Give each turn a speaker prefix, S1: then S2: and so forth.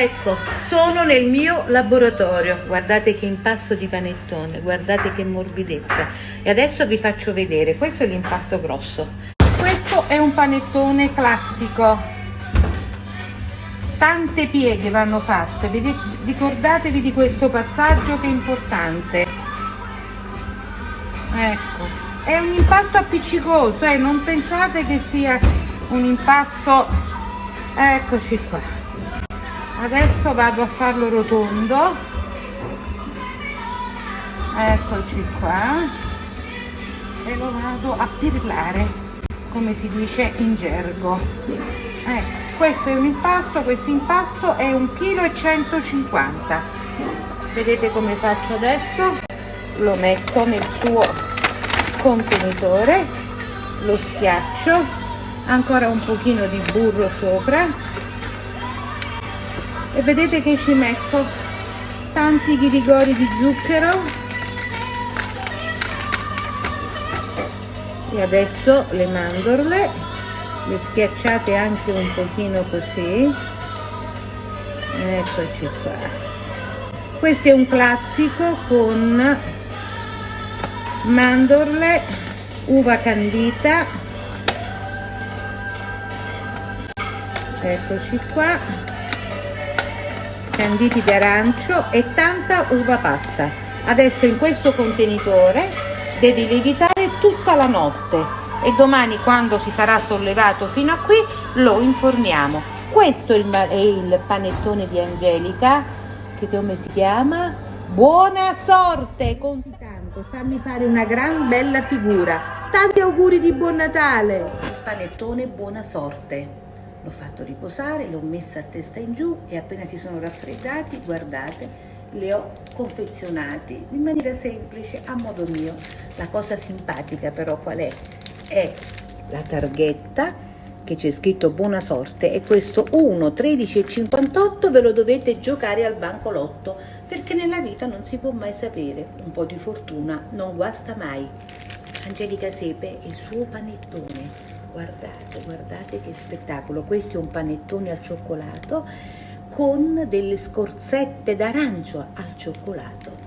S1: Ecco, sono nel mio laboratorio, guardate che impasto di panettone, guardate che morbidezza. E adesso vi faccio vedere, questo è l'impasto grosso. Questo è un panettone classico, tante pieghe vanno fatte, ricordatevi di questo passaggio che è importante. Ecco, è un impasto appiccicoso, non pensate che sia un impasto, eccoci qua. Adesso vado a farlo rotondo, eccoci qua, e lo vado a pirlare, come si dice in gergo. Ecco, questo è un impasto, questo impasto è 1,150 kg. Vedete come faccio adesso? Lo metto nel suo contenitore, lo schiaccio, ancora un pochino di burro sopra. E vedete che ci metto tanti ghirigori di zucchero. E adesso le mandorle le schiacciate anche un pochino così. Eccoci qua. Questo è un classico con mandorle, uva candita, eccoci qua, canditi di arancio e tanta uva passa. Adesso in questo contenitore devi lievitare tutta la notte e domani, quando si sarà sollevato fino a qui, lo inforniamo. Questo è il panettone di Angelica, che come si chiama? Buona sorte! Con tanto, fammi fare una gran bella figura. Tanti auguri di buon Natale! Il panettone buona sorte. L'ho fatto riposare, l'ho messa a testa in giù e appena si sono raffreddati, guardate, li ho confezionati in maniera semplice, a modo mio. La cosa simpatica però qual è? È la targhetta che c'è scritto buona sorte e questo 1, 13,58 ve lo dovete giocare al bancolotto, perché nella vita non si può mai sapere, un po' di fortuna non guasta mai. Angelica Sepe e il suo panettone. Guardate, guardate che spettacolo. Questo è un panettone al cioccolato con delle scorzette d'arancio al cioccolato.